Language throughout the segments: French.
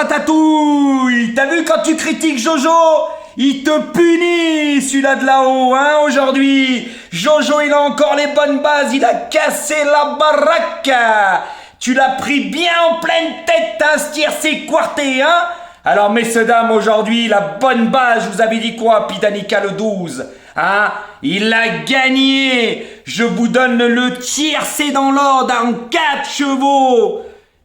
Ratatouille. T'as vu quand tu critiques Jojo, il te punit, celui-là de là-haut, hein, aujourd'hui. Jojo, il a encore les bonnes bases, il a cassé la baraque. Tu l'as pris bien en pleine tête, hein, ce tiercé quarté, hein. Alors, messieurs, dames, aujourd'hui, la bonne base, je vous avais dit quoi, Pidanica le 12, hein? Il a gagné. Je vous donne le tiercé dans l'ordre en 4 chevaux.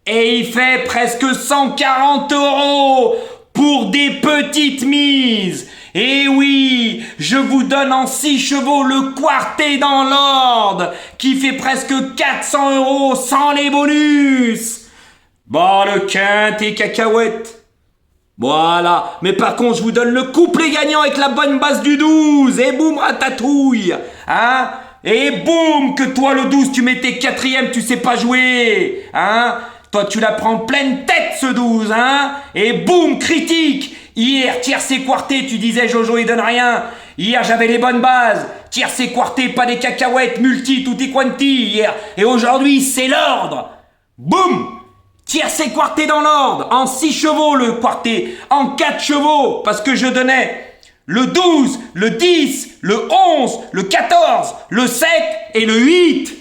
Et il fait presque 140 € pour des petites mises. Et oui, je vous donne en 6 chevaux le quarté dans l'ordre, qui fait presque 400 € sans les bonus. Bon, le quinte et cacahuètes. Voilà, mais par contre, je vous donne le couplet gagnant avec la bonne base du 12. Et boum, Ratatouille. Hein? Et boum, que toi, le 12, tu mettais 4e, tu sais pas jouer. Hein? Toi, tu la prends pleine tête, ce 12, hein? Et boum, critique. Hier, tiercé quarté, tu disais Jojo, il donne rien. Hier, j'avais les bonnes bases. Tiercé quarté, pas des cacahuètes, multi, tutti quanti, hier. Et aujourd'hui, c'est l'ordre. Boum! Tiercé quarté dans l'ordre. En 6 chevaux, le quarté. En 4 chevaux, parce que je donnais le 12, le 10, le 11, le 14, le 7 et le 8.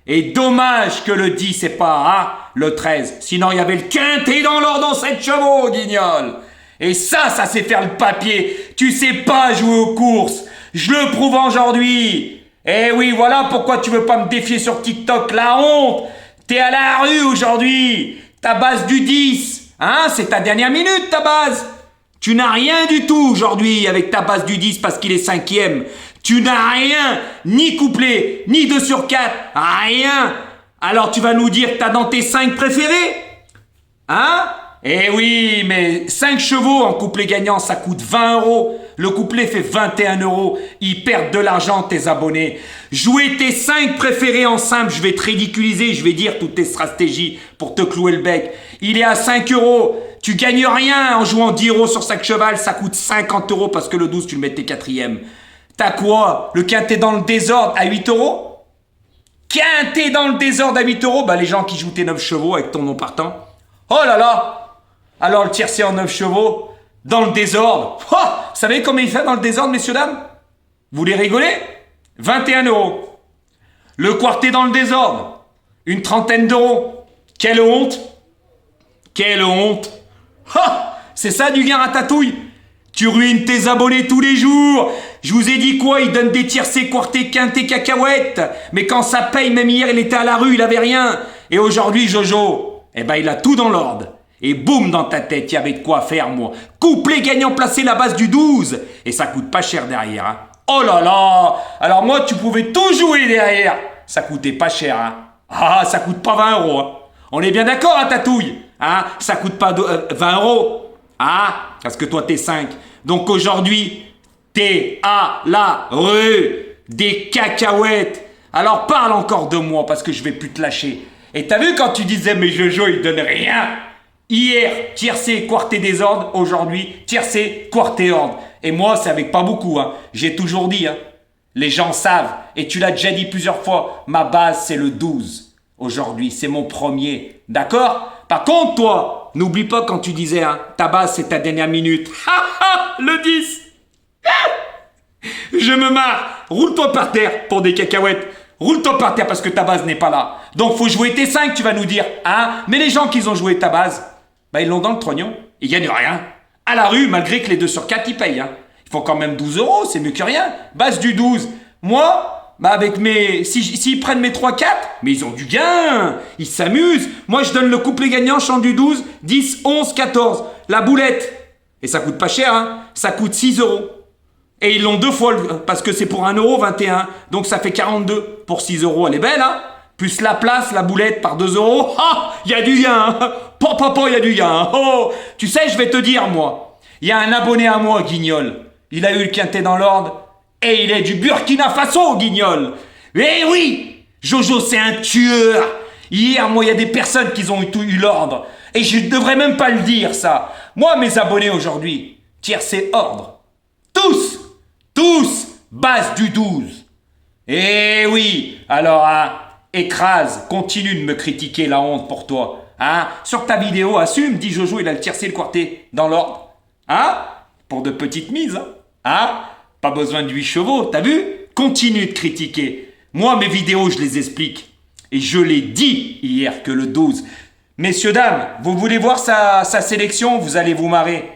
Et dommage que le 10 et pas, hein, le 13. Sinon, il y avait le quintet dans l'ordre en 7 chevaux, guignol. Et ça c'est faire le papier. Tu sais pas jouer aux courses. Je le prouve aujourd'hui. Eh oui, voilà pourquoi tu veux pas me défier sur TikTok. La honte. T'es à la rue aujourd'hui. Ta base du 10. Hein, c'est ta dernière minute, ta base. Tu n'as rien du tout aujourd'hui avec ta base du 10 parce qu'il est 5e. Tu n'as rien, ni couplet, ni 2 sur 4, rien. Alors tu vas nous dire que t'as dans tes 5 préférés? Hein? Eh oui, mais 5 chevaux en couplet gagnant, ça coûte 20 €. Le couplet fait 21 €. Ils perdent de l'argent, tes abonnés. Jouer tes 5 préférés en simple, je vais te ridiculiser, je vais dire toutes tes stratégies pour te clouer le bec. Il est à 5 €. Tu gagnes rien en jouant 10 € sur 5 cheval, ça coûte 50 € parce que le 12, tu le mettais 4e. T'as quoi? Le quintet dans le désordre à 8 €? Quintet dans le désordre à 8 €? Bah, les gens qui jouent tes 9 chevaux avec ton nom partant. Oh là là! Alors, le tiercé en 9 chevaux, dans le désordre. Oh, vous savez combien il fait dans le désordre, messieurs, dames? Vous voulez rigoler? 21 €. Le quarté dans le désordre, une trentaine d'euros. Quelle honte! Quelle honte! Ha! C'est ça du gain Ratatouille? Tu ruines tes abonnés tous les jours. Je vous ai dit quoi? Ils donnent des tiercés, quartés, quintés, cacahuètes. Mais quand ça paye, même hier, il était à la rue, il avait rien. Et aujourd'hui, Jojo, eh ben, il a tout dans l'ordre. Et boum, dans ta tête, il y avait de quoi faire, moi. Couplet gagnant placé la base du 12. Et ça coûte pas cher derrière, hein. Oh là là! Alors moi, tu pouvais tout jouer derrière. Ça coûtait pas cher, hein. Ah, ça coûte pas 20 €, hein. On est bien d'accord, hein, Tatouille? Hein? Ça coûte pas 20 €. Ah, parce que toi, t'es 5. Donc aujourd'hui, t'es à la rue des cacahuètes. Alors parle encore de moi, parce que je vais plus te lâcher. Et t'as vu quand tu disais, mais Jojo, il donne rien? Hier, tiercé, quarté désordre. Aujourd'hui, tiercé, quarté ordre. Et moi, c'est avec pas beaucoup, hein. J'ai toujours dit, hein. Les gens savent, et tu l'as déjà dit plusieurs fois, ma base, c'est le 12. Aujourd'hui, c'est mon premier. D'accord? Par contre, toi, n'oublie pas quand tu disais, hein, ta base, c'est ta dernière minute. Ha ha, le 10. Je me marre. Roule-toi par terre pour des cacahuètes. Roule-toi par terre parce que ta base n'est pas là. Donc, faut jouer tes 5, tu vas nous dire. Hein? Mais les gens qui ont joué ta base, bah, ils l'ont dans le trognon. Ils gagnent rien. À la rue, malgré que les 2 sur 4, ils payent. Hein. Ils font quand même 12 €, c'est mieux que rien. Base du 12. Moi, bah, avec mes... S'ils prennent mes 3-4, mais ils ont du gain. Ils s'amusent. Moi, je donne le couplet gagnant, chant du 12, 10, 11, 14. La boulette. Et ça coûte pas cher, hein. Ça coûte 6 €. Et ils l'ont 2 fois, parce que c'est pour 1 € 21. Donc ça fait 42 pour 6 €. Elle est belle, hein? Plus la place, la boulette par 2 €. Ah! Il y a du gain, hein? Papa, il y a du gain. Oh! Tu sais, je vais te dire, moi. Il y a un abonné à moi, Guignol. Il a eu le quintet dans l'ordre. Et il est du Burkina Faso, Guignol. Eh oui! Jojo, c'est un tueur. Hier, moi, il y a des personnes qui ont eu l'ordre. Et je ne devrais même pas le dire, ça. Moi, mes abonnés aujourd'hui, tiercé ordre. Tous, base du 12. Eh oui, alors, hein, écrase, continue de me critiquer, la honte pour toi. Hein? Sur ta vidéo, assume, dit Jojo, il a le tiercé, le quarté, dans l'ordre. Hein? Pour de petites mises. Hein? Pas besoin de 8 chevaux, t'as vu? Continue de critiquer. Moi, mes vidéos, je les explique. Et je l'ai dit hier que le 12. Messieurs, dames, vous voulez voir sa sélection? Vous allez vous marrer.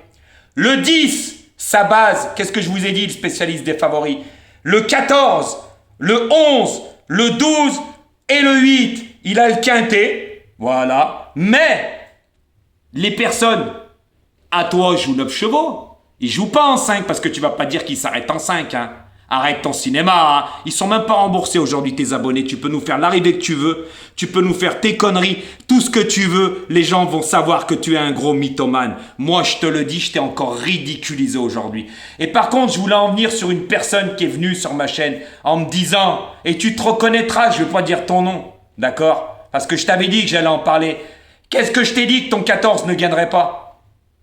Le 10, sa base. Qu'est-ce que je vous ai dit, le spécialiste des favoris? Le 14, le 11, le 12 et le 8. Il a le quintet. Voilà. Mais, les personnes, à toi, jouent 9 chevaux. Ils jouent pas en 5 parce que tu vas pas dire qu'ils s'arrêtent en 5. Hein. Arrête ton cinéma. Hein. Ils sont même pas remboursés aujourd'hui, tes abonnés. Tu peux nous faire l'arrivée que tu veux. Tu peux nous faire tes conneries. Tout ce que tu veux. Les gens vont savoir que tu es un gros mythomane. Moi, je te le dis, je t'ai encore ridiculisé aujourd'hui. Et par contre, je voulais en venir sur une personne qui est venue sur ma chaîne en me disant, et tu te reconnaîtras, je vais pas dire ton nom. D'accord? Parce que je t'avais dit que j'allais en parler. Qu'est-ce que je t'ai dit que ton 14 ne gagnerait pas?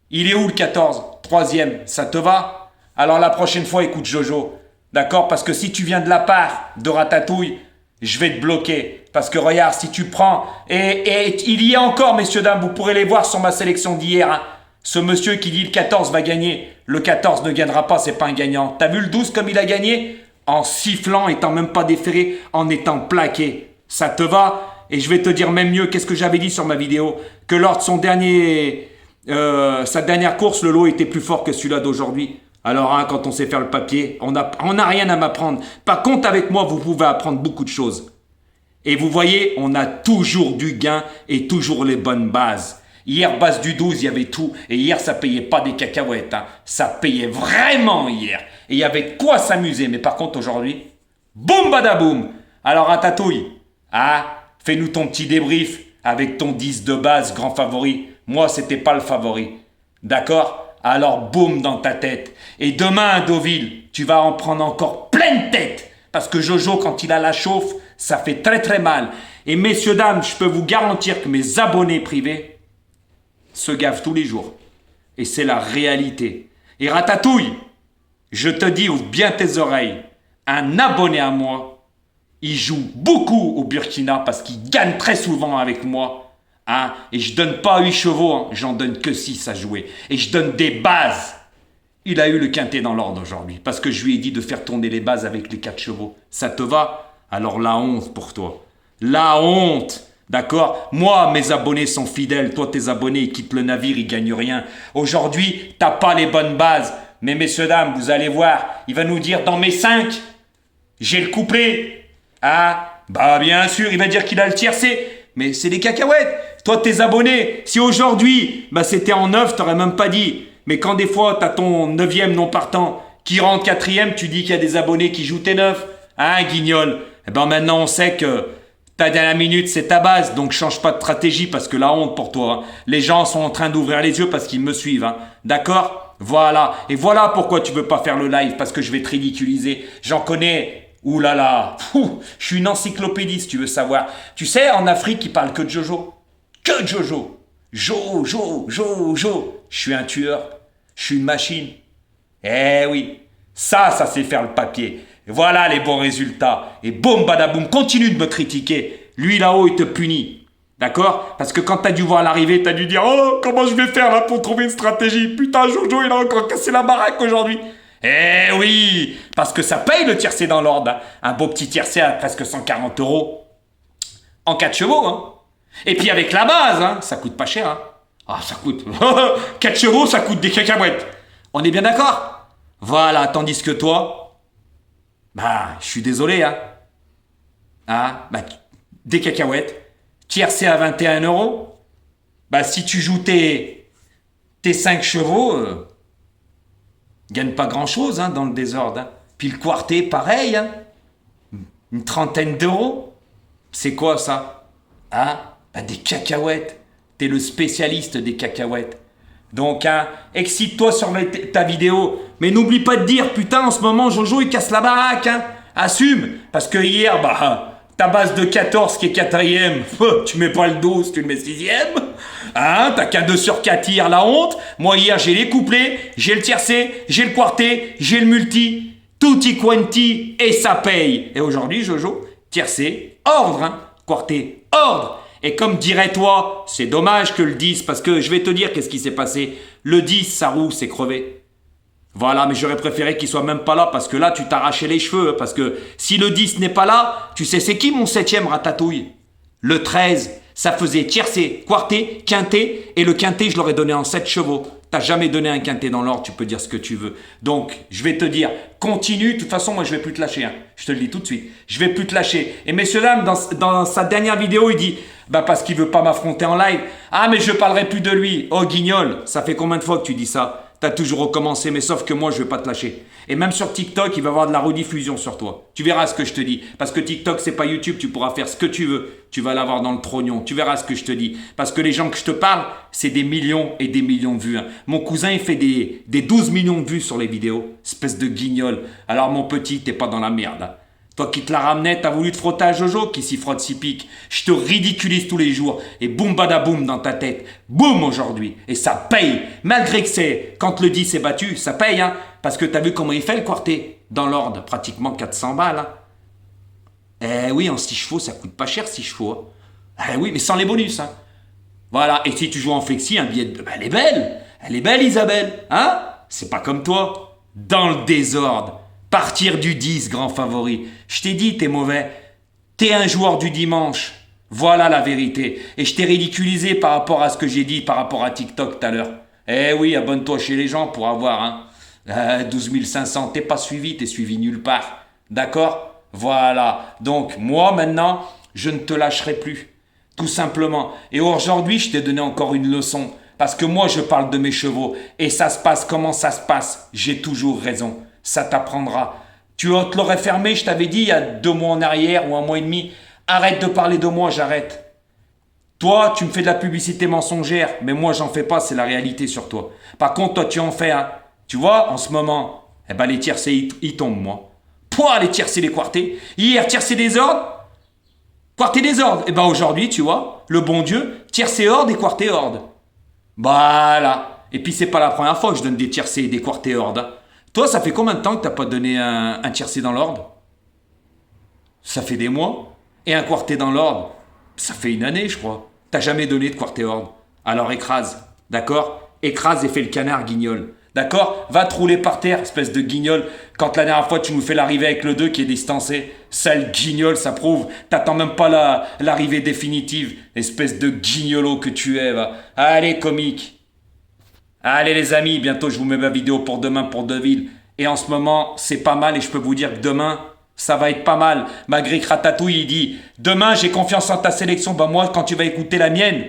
Il est où le 14? Troisième, ça te va? Alors la prochaine fois, écoute Jojo. D'accord? Parce que si tu viens de la part de Ratatouille, je vais te bloquer. Parce que regarde, si tu prends... Et il y a encore, messieurs, dames, vous pourrez les voir sur ma sélection d'hier. Hein. Ce monsieur qui dit le 14 va gagner. Le 14 ne gagnera pas, c'est pas un gagnant. T'as vu le 12 comme il a gagné? En sifflant, étant même pas déféré, en étant plaqué. Ça te va? Et je vais te dire même mieux, qu'est-ce que j'avais dit sur ma vidéo? Que lors de son sa dernière course, le lot était plus fort que celui-là d'aujourd'hui. Alors, hein, quand on sait faire le papier, on n'a rien à m'apprendre. Par contre, avec moi, vous pouvez apprendre beaucoup de choses. Et vous voyez, on a toujours du gain et toujours les bonnes bases. Hier, base du 12, il y avait tout. Et hier, ça payait pas des cacahuètes. Hein. Ça payait vraiment hier. Et il y avait de quoi s'amuser. Mais par contre, aujourd'hui, boum badaboum. Alors, Ratatouille, hein, fais-nous ton petit débrief avec ton 10 de base, grand favori. Moi, c'était pas le favori. D'accord? Alors, boum dans ta tête. Et demain, à Deauville, tu vas en prendre encore pleine tête. Parce que Jojo, quand il a la chauffe, ça fait très très mal. Et messieurs, dames, je peux vous garantir que mes abonnés privés se gavent tous les jours. Et c'est la réalité. Et Ratatouille, je te dis, ouvre bien tes oreilles. Un abonné à moi, il joue beaucoup au Burkina parce qu'il gagne très souvent avec moi. Hein? Et je donne pas 8 chevaux, hein. J'en donne que 6 à jouer. Et je donne des bases. Il a eu le quintet dans l'ordre aujourd'hui. Parce que je lui ai dit de faire tourner les bases avec les 4 chevaux. Ça te va? Alors la honte pour toi. La honte. D'accord? Moi, mes abonnés sont fidèles. Toi, tes abonnés, ils quittent le navire, ils gagnent rien. Aujourd'hui, t'as pas les bonnes bases. Mais messieurs, dames, vous allez voir. Il va nous dire dans mes 5, j'ai le couplet. Ah, bah bien sûr, il va dire qu'il a le tiercé. Mais c'est des cacahuètes. Toi, tes abonnés, si aujourd'hui, bah c'était en 9, t'aurais même pas dit. Mais quand des fois, t'as ton 9e non partant qui rentre 4e, tu dis qu'il y a des abonnés qui jouent tes 9. Hein, guignol? Eh ben maintenant, on sait que ta dernière minute, c'est ta base. Donc, change pas de stratégie parce que la honte pour toi. Hein. Les gens sont en train d'ouvrir les yeux parce qu'ils me suivent. Hein. D'accord? Voilà. Et voilà pourquoi tu veux pas faire le live. Parce que je vais te ridiculiser. J'en connais... Ouh là là, je suis une encyclopédie si tu veux savoir. Tu sais, en Afrique, ils parlent que de Jojo. Que de Jojo. Jojo. Je suis un tueur. Je suis une machine. Eh oui, ça sait faire le papier. Et voilà les bons résultats. Et boum, badaboum, continue de me critiquer. Lui là-haut, il te punit. D'accord? Parce que quand t'as dû voir l'arrivée, t'as dû dire « Oh, comment je vais faire là pour trouver une stratégie? Putain, Jojo, il a encore cassé la baraque aujourd'hui. » Eh oui, parce que ça paye le tiercé dans l'ordre. Hein. Un beau petit tiercé à presque 140 € en 4 chevaux. Hein. Et puis avec la base, hein, ça coûte pas cher. Hein. Ah, ça coûte... 4 chevaux, ça coûte des cacahuètes. On est bien d'accord? Voilà, tandis que toi... Bah, je suis désolé. Hein. Ah, bah, des cacahuètes. Tiercé à 21 €. Bah, si tu joues tes 5 chevaux... gagne pas grand-chose hein, dans le désordre. Hein. Puis le quartet, pareil. Hein. Une trentaine d'euros. C'est quoi ça? Hein? Bah, des cacahuètes. T'es le spécialiste des cacahuètes. Donc, hein, excite-toi sur ta vidéo. Mais n'oublie pas de dire, putain, en ce moment, Jojo, il casse la baraque. Hein. Assume. Parce que hier, bah, ta base de 14 qui est 4e, tu mets pas le 12, tu le mets 6e. Hein, t'as qu'un 2 sur 4 hier, la honte. Moi, hier, j'ai les couplets, j'ai le tiercé, j'ai le quartet, j'ai le multi, tutti quanti, et ça paye. Et aujourd'hui, Jojo, tiercé, ordre, hein, quartet, ordre. Et comme dirais toi, c'est dommage que le 10, parce que je vais te dire qu'est-ce qui s'est passé. Le 10, sa roue s'est crevée. Voilà, mais j'aurais préféré qu'il soit même pas là, parce que là, tu t'arrachais les cheveux. Parce que si le 10 n'est pas là, tu sais c'est qui mon 7e ratatouille? Le 13, ça faisait tiercé, quarté, quinté, et le quinté, je l'aurais donné en 7 chevaux. T'as jamais donné un quinté dans l'ordre, tu peux dire ce que tu veux. Donc, je vais te dire, continue. De toute façon, moi, je vais plus te lâcher. Hein. Je te le dis tout de suite. Je vais plus te lâcher. Et messieurs, dames, dans sa dernière vidéo, il dit, parce qu'il veut pas m'affronter en live. Ah, mais je parlerai plus de lui. Oh, guignol, ça fait combien de fois que tu dis ça? T'as toujours recommencé, mais sauf que moi, je vais pas te lâcher. Et même sur TikTok, il va y avoir de la rediffusion sur toi. Tu verras ce que je te dis. Parce que TikTok, c'est pas YouTube, tu pourras faire ce que tu veux. Tu vas l'avoir dans le trognon. Tu verras ce que je te dis. Parce que les gens que je te parle, c'est des millions et des millions de vues. Hein. Mon cousin, il fait des 12 millions de vues sur les vidéos. Espèce de guignol. Alors, mon petit, t'es pas dans la merde. Hein. Toi qui te la ramenais, t'as voulu te frotter à Jojo qui s'y frotte si pique. Je te ridiculise tous les jours. Et boum badaboum dans ta tête. Boum aujourd'hui. Et ça paye. Malgré que c'est, quand le 10 est battu, ça paye. Hein, parce que t'as vu comment il fait le quarté. Dans l'ordre, pratiquement 400 balles. Hein. Eh oui, en 6 chevaux, ça coûte pas cher 6 chevaux. Hein. Eh oui, mais sans les bonus. Hein. Voilà. Et si tu joues en flexi, un billet de... elle est belle. Elle est belle Isabelle. Hein? C'est pas comme toi. Dans le désordre. Partir du 10, grand favori. Je t'ai dit, t'es mauvais. T'es un joueur du dimanche. Voilà la vérité. Et je t'ai ridiculisé par rapport à ce que j'ai dit par rapport à TikTok tout à l'heure. Eh oui, abonne-toi chez les gens pour avoir, hein. 12 500, t'es pas suivi, t'es suivi nulle part. D'accord? Voilà. Donc, moi, maintenant, je ne te lâcherai plus. Tout simplement. Et aujourd'hui, je t'ai donné encore une leçon. Parce que moi, je parle de mes chevaux. Et ça se passe comment ça se passe. J'ai toujours raison. Ça t'apprendra. Tu te l'aurais fermé, je t'avais dit il y a 2 mois en arrière ou 1 mois et demi. Arrête de parler de moi, j'arrête. Toi, tu me fais de la publicité mensongère, mais moi, j'en fais pas, c'est la réalité sur toi. Par contre, toi, tu en fais, hein. Tu vois, en ce moment, les tiercés, ils tombent, moi. Pouah, les tiercés, les quartés. Hier, tiercés des ordres, quartés des ordres. Et aujourd'hui, tu vois, le bon Dieu, tiercés ordres et quartés ordres. Voilà. Et puis, c'est pas la première fois que je donne des tiercés et des quartés ordres. Hein. Toi, ça fait combien de temps que t'as pas donné un tiercé dans l'ordre? Ça fait des mois. Et un quarté dans l'ordre? Ça fait 1 année, je crois. T'as jamais donné de quarté ordre. Alors écrase, d'accord? Écrase et fais le canard, guignol. D'accord? Va te rouler par terre, espèce de guignol. Quand la dernière fois, tu nous fais l'arrivée avec le 2 qui est distancé. Sale guignol, ça prouve. T'attends même pas l'arrivée définitive. Espèce de guignolo que tu es, va. Allez, comique. Allez les amis, bientôt je vous mets ma vidéo pour demain pour Deville. Et en ce moment, c'est pas mal et je peux vous dire que demain, ça va être pas mal. Malgré que Ratatouille, il dit « Demain, j'ai confiance en ta sélection. » Moi, quand tu vas écouter la mienne,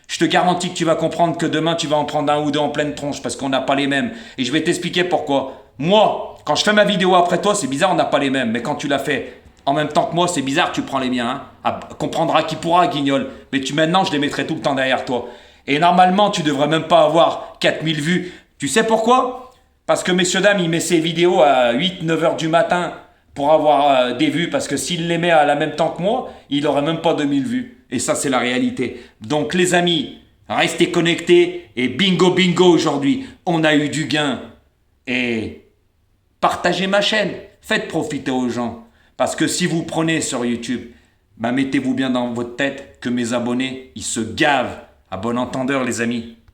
je te garantis que tu vas comprendre que demain, tu vas en prendre 1 ou 2 en pleine tronche parce qu'on n'a pas les mêmes. Et je vais t'expliquer pourquoi. Moi, quand je fais ma vidéo après toi, c'est bizarre, on n'a pas les mêmes. Mais quand tu l'as fait en même temps que moi, c'est bizarre, tu prends les miens. Hein. Comprendra qui pourra, guignol. Mais maintenant, je les mettrai tout le temps derrière toi. Et normalement, tu devrais même pas avoir 4000 vues. Tu sais pourquoi? Parce que messieurs, dames, il met ses vidéos à 8-9 heures du matin pour avoir des vues. Parce que s'il les met à la même temps que moi, il n'aurait même pas 2000 vues. Et ça, c'est la réalité. Donc les amis, restez connectés. Et bingo, bingo aujourd'hui, on a eu du gain. Et partagez ma chaîne. Faites profiter aux gens. Parce que si vous prenez sur YouTube, mettez-vous bien dans votre tête que mes abonnés, ils se gavent. À bon entendeur, les amis.